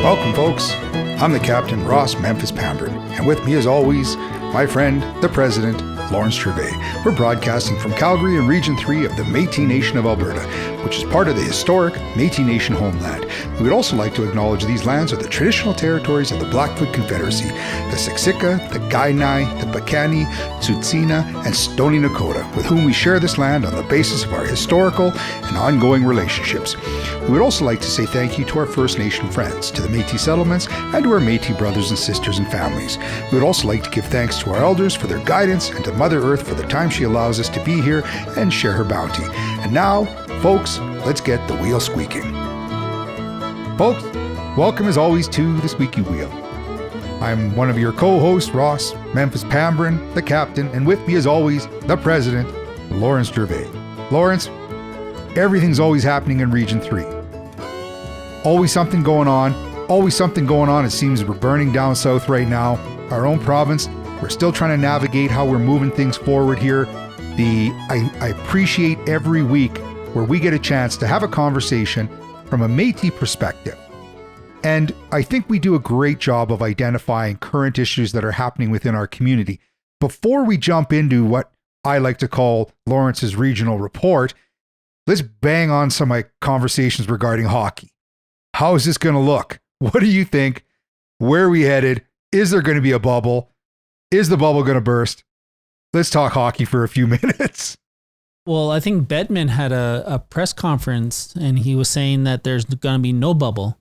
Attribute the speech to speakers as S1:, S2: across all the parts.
S1: Welcome, folks. I'm the Captain, Ross Memphis Pambert, and with me, as always, my friend, the President, Lawrence Gervais. We're broadcasting from Calgary in Region 3 of the Metis Nation of Alberta, which is part of the historic Metis Nation homeland. We would also like to acknowledge these lands are the traditional territories of the Blackfoot Confederacy, the Siksika, the Kainai, the Piikani, Tsuut'ina, and Stoney Nakoda, with whom we share this land on the basis of our historical and ongoing relationships. We would also like to say thank you to our First Nation friends, to the Métis settlements, and to our Métis brothers and sisters and families. We would also like to give thanks to our elders for their guidance and to Mother Earth for the time she allows us to be here and share her bounty. And now, folks, let's get the wheel squeaking. Folks, welcome as always to the Squeaky Wheel. I'm one of your co-hosts, Ross Memphis Pambrin, the Captain, and with me as always, the President, Lawrence Gervais. Lawrence, everything's always happening in Region 3. Always something going on. It seems we're burning down south right now. Our own province, we're still trying to navigate how we're moving things forward here. I appreciate every week where we get a chance to have a conversation from a Métis perspective. And I think we do a great job of identifying current issues that are happening within our community. Before we jump into what I like to call Lawrence's regional report, let's bang on some of my conversations regarding hockey. How is this going to look? What do you think? Where are we headed? Is there going to be a bubble? Is the bubble going to burst? Let's talk hockey for a few minutes.
S2: Well, I think Bettman had a press conference and he was saying that there's going to be no bubble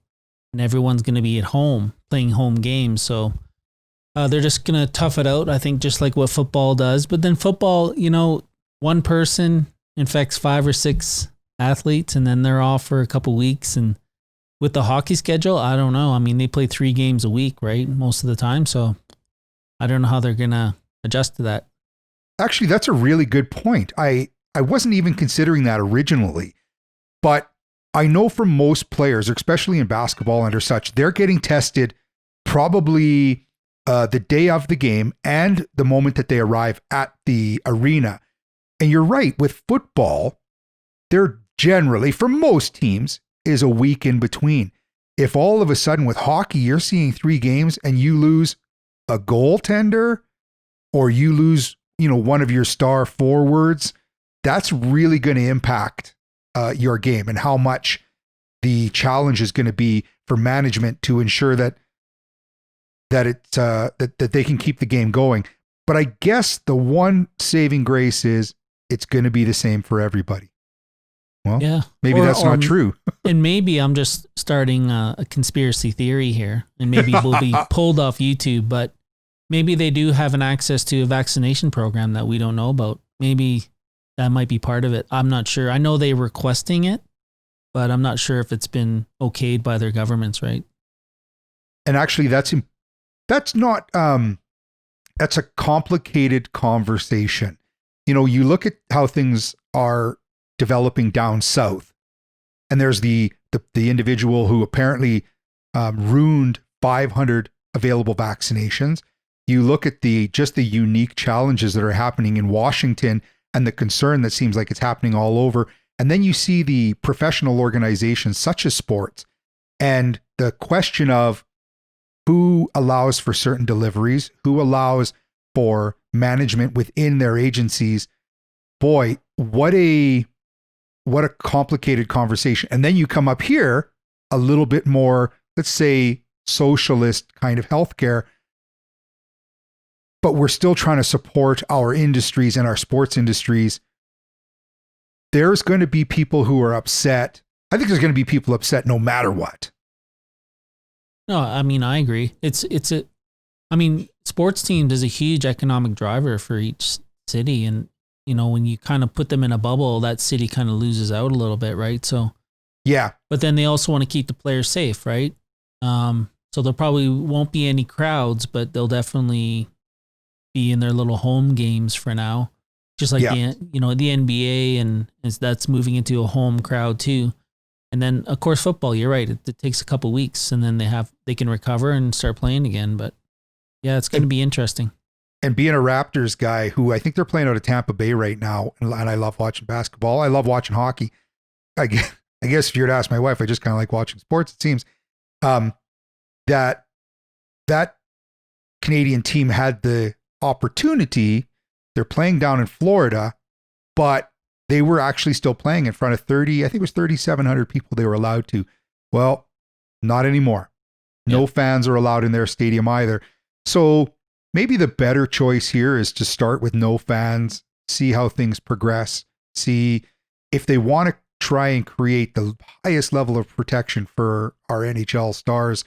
S2: and everyone's going to be at home playing home games. So they're just going to tough it out, I think, just like what football does. But then football, one person infects 5 or 6 athletes and then they're off for a couple weeks. And with the hockey schedule, I don't know. I mean, they play 3 games a week, right? Most of the time. So I don't know how they're going to adjust to that.
S1: Actually, that's a really good point. I wasn't even considering that originally, but I know for most players, especially in basketball and such, they're getting tested probably the day of the game and the moment that they arrive at the arena. And you're right, with football, they're generally, for most teams, is a week in between. If all of a sudden with hockey, you're seeing 3 games and you lose a goaltender or you lose, one of your star forwards, that's really going to impact your game and how much the challenge is going to be for management to ensure that they can keep the game going. But I guess the one saving grace is it's going to be the same for everybody. Well, yeah. Maybe that's not true.
S2: And maybe I'm just starting a conspiracy theory here, and maybe we'll be pulled off YouTube, but maybe they do have an access to a vaccination program that we don't know about. Maybe that might be part of it. I'm not sure. I know they're requesting it, but I'm not sure if it's been okayed by their governments, right?
S1: And actually, that's a complicated conversation. You look at how things are developing down south, and there's the individual who apparently ruined 500 available vaccinations. You look at the unique challenges that are happening in Washington and the concern that seems like it's happening all over. And then you see the professional organizations such as sports and the question of who allows for certain deliveries, who allows for management within their agencies. Boy, what a complicated conversation. And then you come up here a little bit more, let's say, socialist kind of healthcare, but we're still trying to support our industries and our sports industries. There's going to be people who are upset. I think there's going to be people upset no matter what.
S2: No, I mean, I agree. Sports teams is a huge economic driver for each city. And, when you kind of put them in a bubble, that city kind of loses out a little bit, right? So,
S1: yeah.
S2: But then they also want to keep the players safe, right? So there probably won't be any crowds, but they'll definitely be in their little home games for now. Just like the NBA, and that's moving into a home crowd too. And then of course football, you're right. It takes a couple weeks and then they can recover and start playing again. But yeah, it's going to be interesting.
S1: And being a Raptors guy who I think they're playing out of Tampa Bay right now, and I love watching basketball. I love watching hockey. I guess if you were to ask my wife, I just kind of like watching sports, it seems. that Canadian team had the opportunity. They're playing down in Florida, but they were actually still playing in front of 30, I think it was 3,700 people they were allowed to. Well, not anymore. No fans are allowed in their stadium either. So maybe the better choice here is to start with no fans, see how things progress, see if they want to try and create the highest level of protection for our NHL stars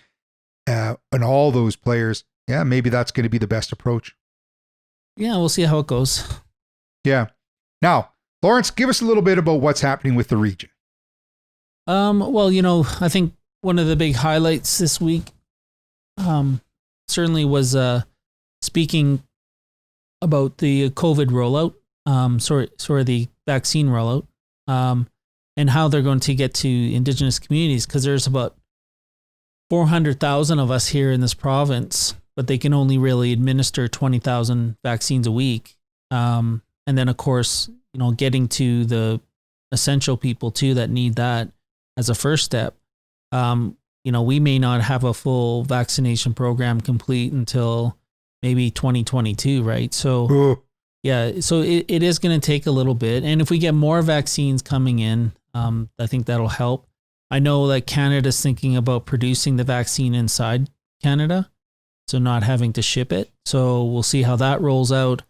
S1: and all those players. Yeah, maybe that's going to be the best approach.
S2: Yeah, we'll see how it goes.
S1: Yeah. Now, Lawrence, give us a little bit about what's happening with the region.
S2: Well, I think one of the big highlights this week certainly was speaking about the COVID rollout, the vaccine rollout, and how they're going to get to Indigenous communities, because there's about 400,000 of us here in this province, but they can only really administer 20,000 vaccines a week. And then, of course, getting to the essential people too that need that as a first step. We may not have a full vaccination program complete until maybe 2022, right? So, yeah, so it is going to take a little bit. And if we get more vaccines coming in, I think that'll help. I know that Canada's thinking about producing the vaccine inside Canada, so not having to ship it. So we'll see how that rolls out.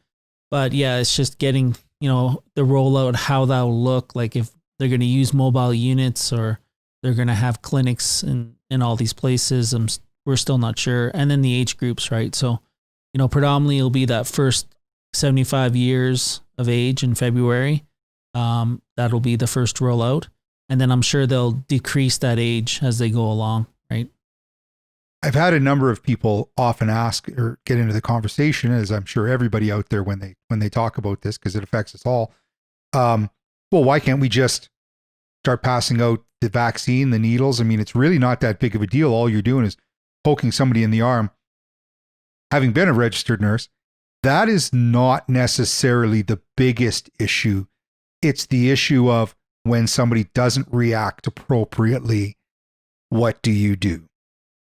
S2: But yeah, it's just getting, the rollout, how that'll look, like if they're going to use mobile units or they're going to have clinics in all these places. We're still not sure. And then the age groups, right? So, predominantly it'll be that first 75 years of age in February. That'll be the first rollout. And then I'm sure they'll decrease that age as they go along, right?
S1: I've had a number of people often ask or get into the conversation, as I'm sure everybody out there when they talk about this, because it affects us all. Well, why can't we just start passing out the vaccine, the needles? I mean, it's really not that big of a deal. All you're doing is poking somebody in the arm. Having been a registered nurse, that is not necessarily the biggest issue. It's the issue of when somebody doesn't react appropriately, what do you do?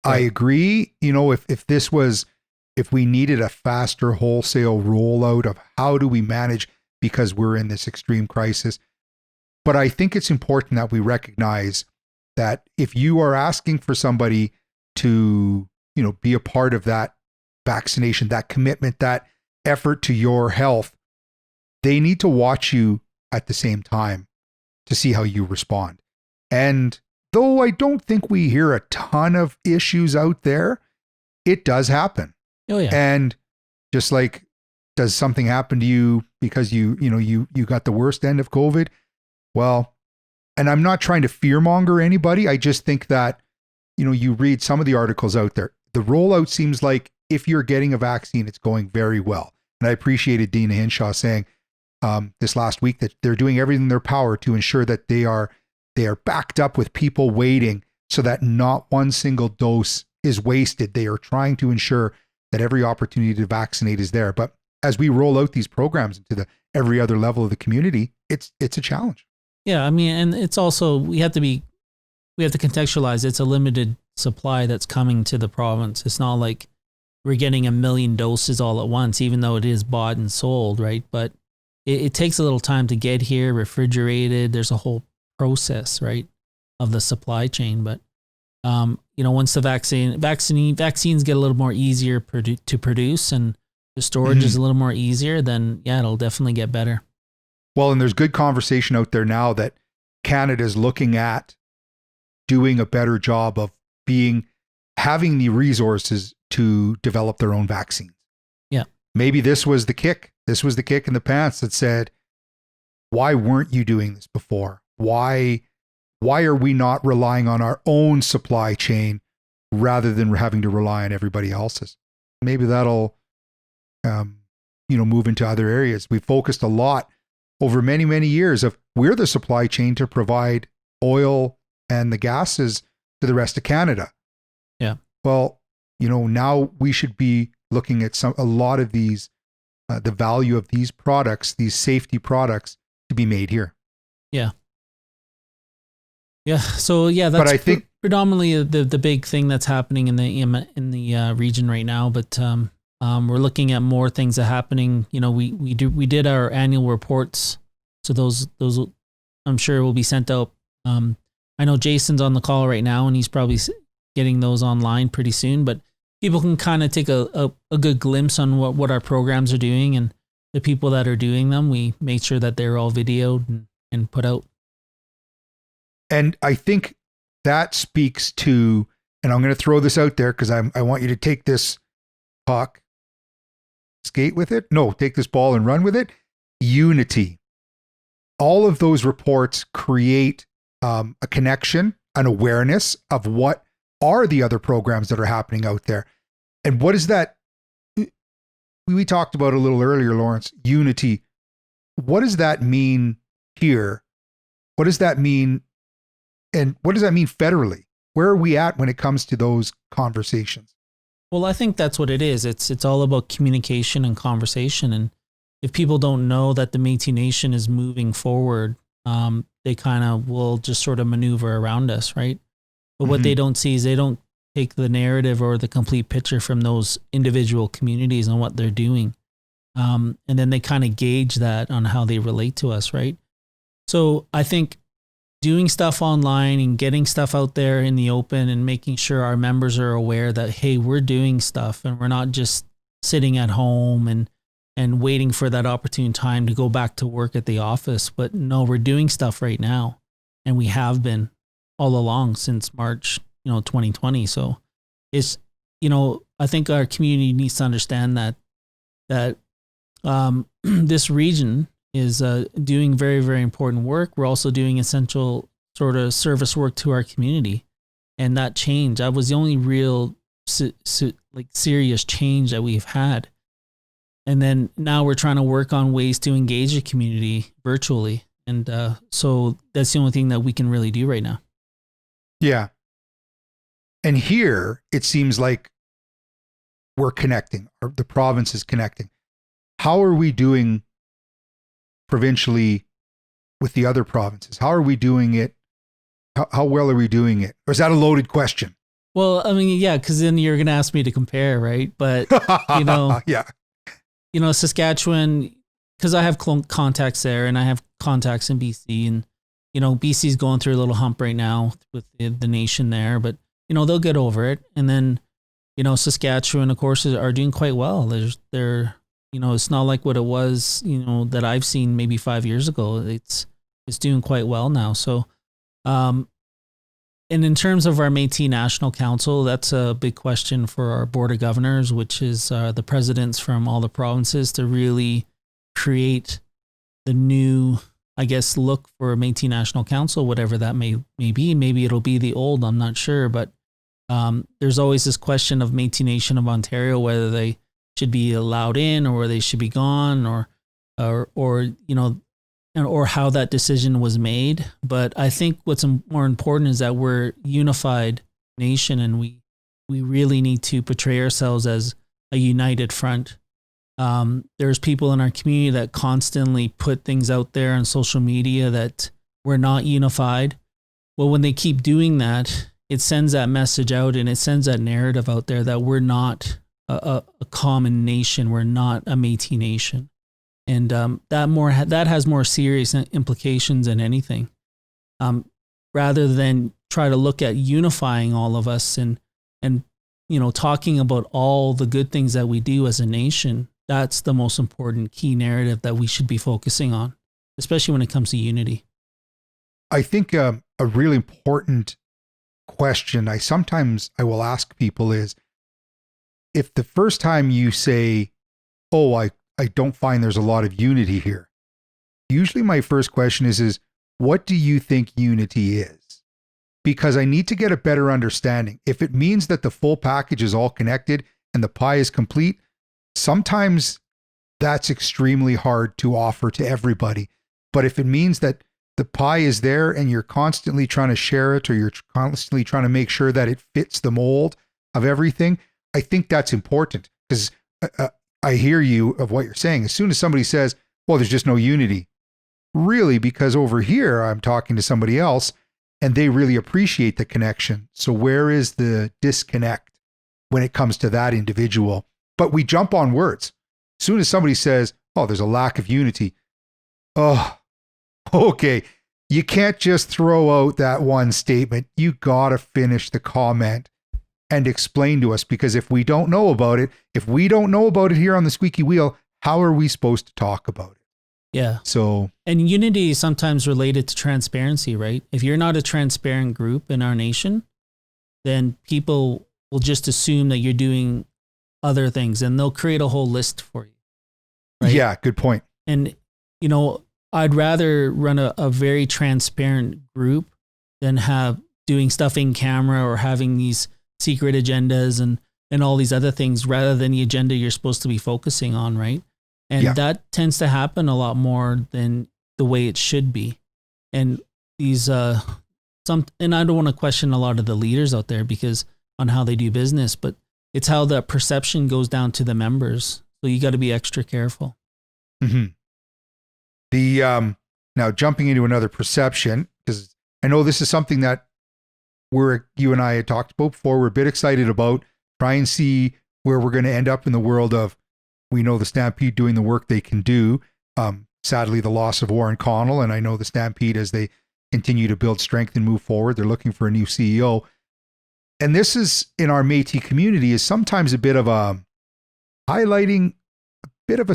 S1: Right. I agree. If we needed a faster wholesale rollout of how do we manage, because we're in this extreme crisis. But I think it's important that we recognize that if you are asking for somebody to, be a part of that vaccination, that commitment, that effort to your health, they need to watch you at the same time to see how you respond. And though I don't think we hear a ton of issues out there, it does happen.
S2: Oh yeah.
S1: And just like, does something happen to you because you got the worst end of COVID? Well, and I'm not trying to fearmonger anybody. I just think that, you read some of the articles out there. The rollout seems like if you're getting a vaccine, it's going very well. And I appreciated Dina Hinshaw saying this last week that they're doing everything in their power to ensure that they are backed up with people waiting so that not one single dose is wasted. They are trying to ensure that every opportunity to vaccinate is there. But as we roll out these programs into every other level of the community, it's a challenge.
S2: Yeah, I mean, and it's also, we have to contextualize, it's a limited supply that's coming to the province. It's not like we're getting 1 million doses all at once, even though it is bought and sold, right? But it takes a little time to get here, refrigerated. There's a whole process, right, of the supply chain. But, once the vaccines get a little more easier to produce and the storage is a little more easier, then yeah, it'll definitely get better.
S1: Well, and there's good conversation out there now that Canada's looking at doing a better job of having the resources to develop their own vaccines.
S2: Yeah.
S1: Maybe this was the kick. This was the kick in the pants that said, why weren't you doing this before? Why are we not relying on our own supply chain rather than having to rely on everybody else's? Maybe that'll, move into other areas. We've focused a lot over many, many years of we're the supply chain to provide oil and the gases to the rest of Canada.
S2: Yeah.
S1: Well, now we should be looking at a lot of these, the value of these products, these safety products to be made here.
S2: Yeah. Yeah. So yeah,
S1: but I think
S2: predominantly the big thing that's happening in the region right now, but we're looking at more things that are happening. You know, we did our annual reports, so those I'm sure will be sent out. I know Jason's on the call right now, and he's probably getting those online pretty soon. But people can kind of take a good glimpse on what our programs are doing, and the people that are doing them. We make sure that they're all videoed and put out.
S1: And I think that speaks to, and I'm going to throw this out there because I want you to take this puck, skate with it. No, take this ball and run with it. Unity. All of those reports create a connection, an awareness of what are the other programs that are happening out there. And what is that? We talked about a little earlier, Lawrence, unity. What does that mean here? What does that mean? And what does that mean federally? Where are we at when it comes to those conversations?
S2: Well, I think that's what it is. It's all about communication and conversation. And if people don't know that the Métis Nation is moving forward, they kind of will just sort of maneuver around us, right? But what they don't see is they don't take the narrative or the complete picture from those individual communities and what they're doing. And then they kind of gauge that on how they relate to us, right? So I think doing stuff online and getting stuff out there in the open and making sure our members are aware that, hey, we're doing stuff and we're not just sitting at home and waiting for that opportune time to go back to work at the office. But no, we're doing stuff right now. And we have been all along since March, 2020. So it's, I think our community needs to understand that this region is doing very, very important work. We're also doing essential sort of service work to our community. And that change, that was the only real serious change that we've had. And then now we're trying to work on ways to engage the community virtually. And so that's the only thing that we can really do right now.
S1: Yeah. And here it seems like we're connecting, or the province is connecting. How are we doing provincially with the other provinces? How are we doing it? How well are we doing it? Or is that a loaded question?
S2: Well, I mean, yeah, because then you're going to ask me to compare, right? But,
S1: yeah.
S2: Saskatchewan, because I have contacts there and I have contacts in BC, and, BC's going through a little hump right now with the nation there, but, they'll get over it. And then, Saskatchewan, of course, are doing quite well. They're it's not like what it was, that I've seen maybe 5 years ago. It's doing quite well now. So, and in terms of our Métis National Council, that's a big question for our Board of Governors, which is the presidents from all the provinces, to really create the new, I guess, look for a Métis National Council, whatever that may be. Maybe it'll be the old, I'm not sure. But there's always this question of Métis Nation of Ontario, whether they should be allowed in or they should be gone, or how that decision was made. But I think what's more important is that we're a unified nation, and we really need to portray ourselves as a united front. There's people in our community that constantly put things out there on social media that we're not unified. Well, when they keep doing that, it sends that message out, and it sends that narrative out there that we're not a common nation. We're not a Métis nation. And that has more serious implications than anything. Rather than try to look at unifying all of us and talking about all the good things that we do as a nation, that's the most important key narrative that we should be focusing on, especially when it comes to unity.
S1: I think a really important question I will ask people is, if the first time you say, oh, I don't find there's a lot of unity here, usually my first question is what do you think unity is? Because I need to get a better understanding. If it means that the full package is all connected and the pie is complete, sometimes that's extremely hard to offer to everybody. But if it means that the pie is there and you're constantly trying to share it, or you're constantly trying to make sure that it fits the mold of everything, I think that's important. Because I hear you of what you're saying. As soon as somebody says, well, there's just no unity, really, because over here I'm talking to somebody else and they really appreciate the connection. So where is the disconnect when it comes to that individual? But we jump on words. As soon as somebody says, oh, there's a lack of unity. Oh, okay. You can't just throw out that one statement. You got to finish the comment and explain to us, because if we don't know about it, here on the Squeaky Wheel, how are we supposed to talk about it?
S2: Yeah.
S1: So,
S2: and unity is sometimes related to transparency, right? If you're not a transparent group in our nation, then people will just assume that you're doing other things, and they'll create a whole list for you. Right?
S1: Yeah, good point.
S2: And, I'd rather run a very transparent group than have doing stuff in camera or having these secret agendas and all these other things, rather than the agenda you're supposed to be focusing on, right? And that tends to happen a lot more than the way it should be. And these and I don't want to question a lot of the leaders out there because on how they do business, but it's how the perception goes down to the members. So you got to be extra careful.
S1: Mm-hmm. Now jumping into another perception, because I know this is something that you and I had talked about before. We're a bit excited about, try and see where we're going to end up in the world of, we know the Stampede doing the work they can do. Sadly, the loss of Warren Connell, and I know the Stampede, as they continue to build strength and move forward, they're looking for a new CEO. And this is, in our Métis community, is sometimes a bit of a highlighting, a bit of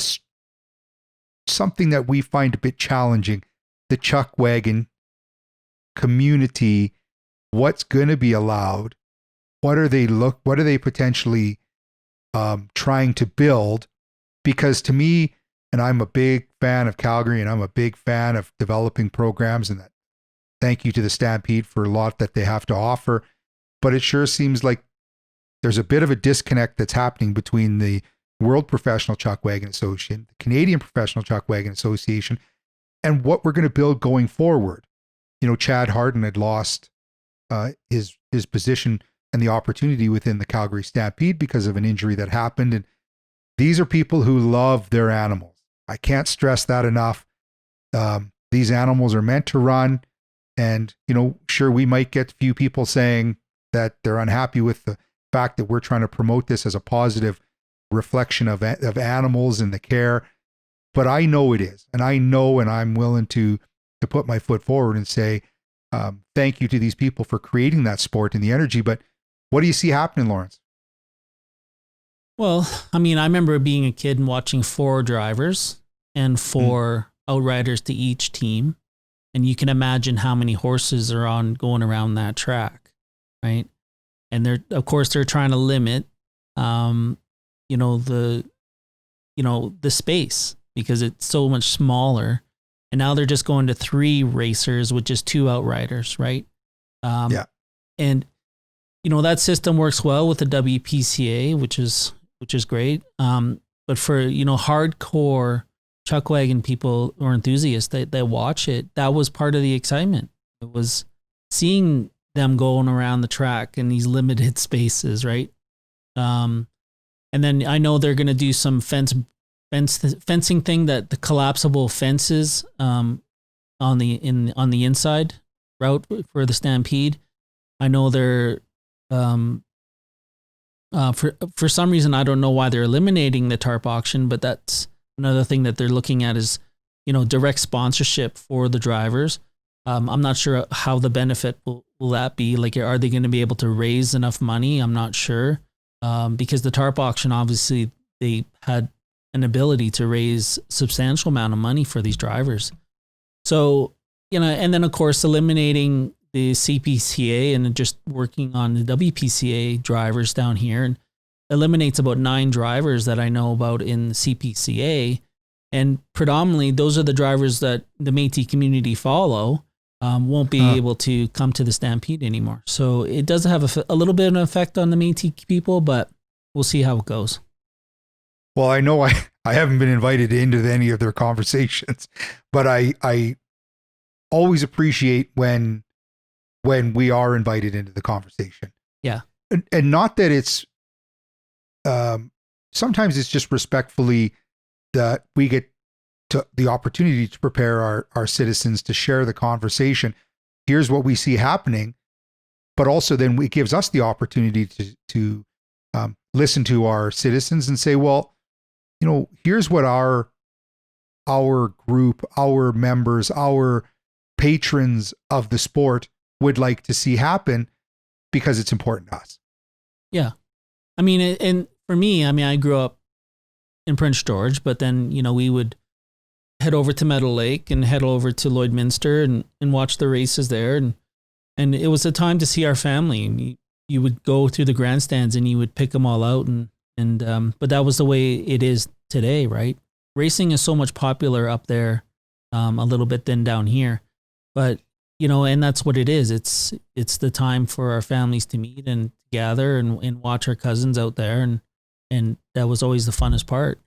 S1: something that we find a bit challenging. The Chuck Wagon community, what's going to be allowed? What are they potentially trying to build? Because to me, and I'm a big fan of Calgary, and I'm a big fan of developing programs, and that thank you to the Stampede for a lot that they have to offer. But it sure seems like there's a bit of a disconnect that's happening between the World Professional Chuck Wagon Association, the Canadian Professional Chuck Wagon Association, and what we're going to build going forward. Chad Harden had lost his position and the opportunity within the Calgary Stampede because of an injury that happened. And these are people who love their animals. I can't stress that enough. These animals are meant to run. And, sure, we might get a few people saying that they're unhappy with the fact that we're trying to promote this as a positive reflection of animals and the care. But I know it is. And I'm willing to put my foot forward and say, thank you to these people for creating that sport and the energy. But what do you see happening, Lawrence?
S2: Well, I remember being a kid and watching 4 drivers and 4 outriders to each team. And you can imagine how many horses are going around that track, right? And they're trying to limit, the space because it's so much smaller. And now they're just going to 3 racers with just 2 outriders, right? And that system works well with the WPCA, which is great. But for hardcore Chuck Wagon people or enthusiasts that watch it, that was part of the excitement. It was seeing them going around the track in these limited spaces, right? And then I know they're going to do some fencing thing, that the collapsible fences on the inside route for the Stampede. I know they're for some reason, I don't know why they're eliminating the tarp auction, but that's another thing that they're looking at is, direct sponsorship for the drivers. I'm not sure how the benefit will that be. Like, are they going to be able to raise enough money? I'm not sure. Because the tarp auction, obviously they had an ability to raise substantial amount of money for these drivers. So, and then of course, eliminating the CPCA and just working on the WPCA drivers down here, and eliminates about 9 drivers that I know about in the CPCA. And predominantly those are the drivers that the Métis community follow, won't be able to come to the Stampede anymore. So it does have a little bit of an effect on the Métis people, but we'll see how it goes.
S1: Well, I know I haven't been invited into any of their conversations, but I always appreciate when we are invited into the conversation.
S2: Yeah.
S1: And not that it's, sometimes it's just respectfully that we get to the opportunity to prepare our citizens to share the conversation. here's what we see happening. But also then it gives us the opportunity to listen to our citizens and say, well, here's what our group, our members, our patrons of the sport would like to see happen because it's important to us.
S2: Yeah. I mean, and for me, I grew up in Prince George, but then, we would head over to Meadow Lake and head over to Lloydminster and watch the races there. And it was a time to see our family. You would go through the grandstands and you would pick them all out. But that was the way it is today, right? Racing is so much popular up there, a little bit than down here. But, and that's what it is. It's the time for our families to meet and gather and watch our cousins out there. And that was always the funnest part.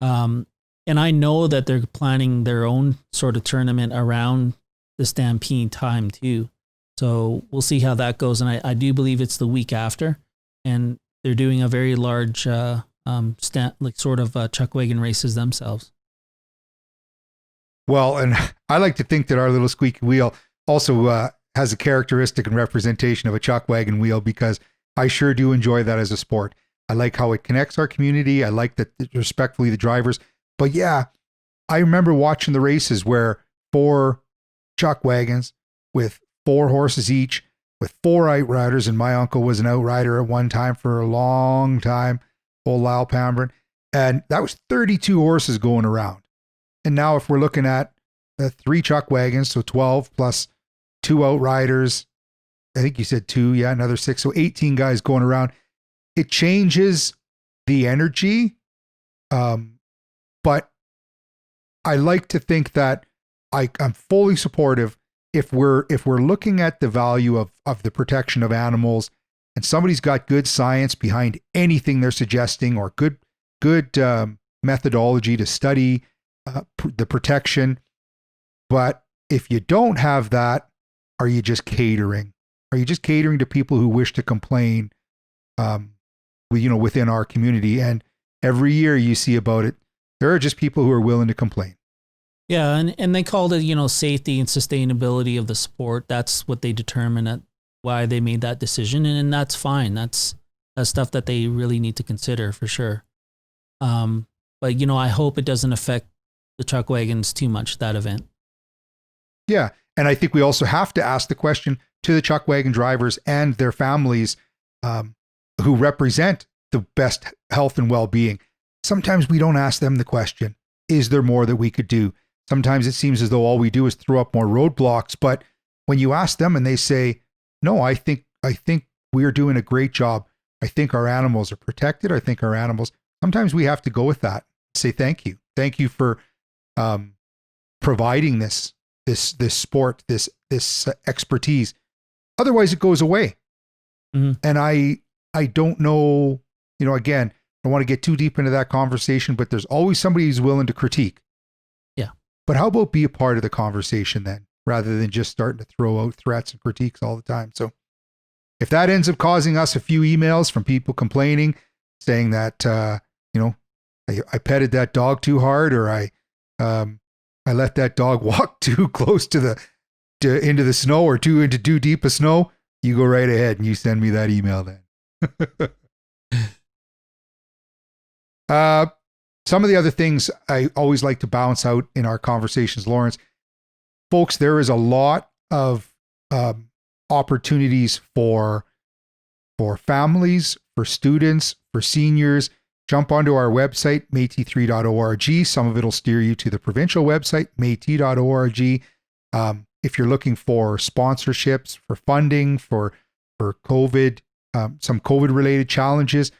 S2: And I know that they're planning their own sort of tournament around the Stampede time too. So we'll see how that goes. And I do believe it's the week after. And they're doing a very large chuck wagon races themselves.
S1: Well, and I like to think that our little squeaky wheel also has a characteristic and representation of a chuck wagon wheel, because I sure do enjoy that as a sport. I like how it connects our community. I like that respectfully the drivers. But yeah, I remember watching the races where 4 chuck wagons with 4 horses each, with 4 outriders, and my uncle was an outrider at one time for a long time, old Lyle Pambrin, and that was 32 horses going around. And now if we're looking at 3 chuck wagons, so 12 plus 2 outriders, I think you said 2, yeah, another 6, so 18 guys going around. It changes the energy, but I like to think that I'm fully supportive if we're looking at the value of the protection of animals, and somebody's got good science behind anything they're suggesting, or good methodology to study the protection. But if you don't have that, are you just catering? Are you just catering to people who wish to complain? Within our community, and every year you see about it, there are just people who are willing to complain.
S2: Yeah, and they called it, safety and sustainability of the sport. That's what they determined at why they made that decision, and that's fine. That's stuff that they really need to consider for sure. But I hope it doesn't affect the chuck wagons too much, that event.
S1: Yeah, and I think we also have to ask the question to the chuck wagon drivers and their families, who represent the best health and well-being. Sometimes we don't ask them the question, is there more that we could do? Sometimes it seems as though all we do is throw up more roadblocks. But when you ask them and they say, no, I think we are doing a great job. I think our animals are protected. I think our animals, sometimes we have to go with that. Say, thank you. Thank you for providing this sport, this expertise. Otherwise it goes away. Mm-hmm. And I don't know, again, I don't want to get too deep into that conversation, but there's always somebody who's willing to critique.
S2: Yeah.
S1: But how about be a part of the conversation then, rather than just starting to throw out threats and critiques all the time? So if that ends up causing us a few emails from people complaining, saying that, I petted that dog too hard, or I let that dog walk too close into the snow, or into too deep a snow, you go right ahead and you send me that email then. Some of the other things I always like to bounce out in our conversations, Lawrence, folks, there is a lot of opportunities for families, for students, for seniors. Jump onto our website, metis3.org. Some of it will steer you to the provincial website, metis.org. If you're looking for sponsorships, for funding, for COVID, some COVID-related challenges,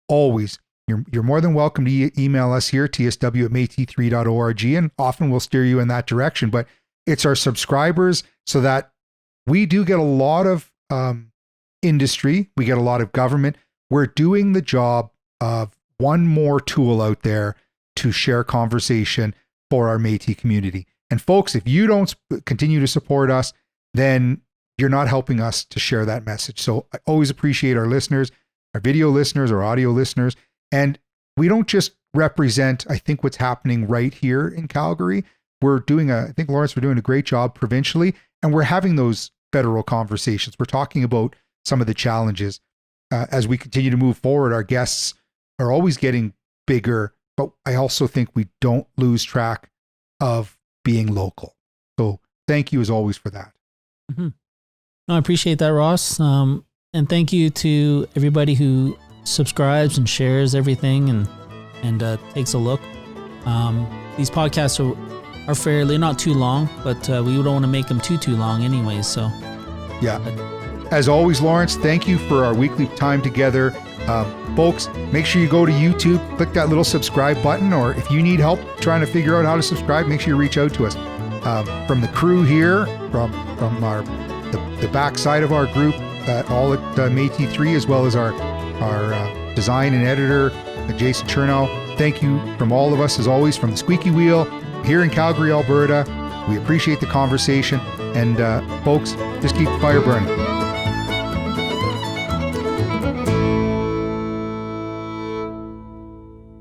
S1: always, you're more than welcome to email us here, tsw@metis3.org, and often we'll steer you in that direction. But it's our subscribers, so that we do get a lot of industry, we get a lot of government. We're doing the job of one more tool out there to share conversation for our Métis community. And folks, if you don't continue to support us, then you're not helping us to share that message. So I always appreciate our listeners, our video listeners, our audio listeners. And we don't just represent, I think, what's happening right here in Calgary. I think, Lawrence, we're doing a great job provincially, and we're having those federal conversations. We're talking about some of the challenges. As we continue to move forward, our guests are always getting bigger, but I also think we don't lose track of being local. So thank you as always for that.
S2: Mm-hmm. No, I appreciate that, Ross. And thank you to everybody who subscribes and shares everything and takes a look. These podcasts are fairly not too long, but we don't want to make them too long anyways. So
S1: yeah. As always, Lawrence, thank you for our weekly time together. Folks, make sure you go to YouTube, click that little subscribe button, or if you need help trying to figure out how to subscribe, make sure you reach out to us. From the crew here, from the backside of our group, all at Metis 3, as well as our design and editor, Jason Chernow. Thank you from all of us, as always, from the Squeaky Wheel here in Calgary, Alberta. We appreciate the conversation, and folks, just keep the fire burning.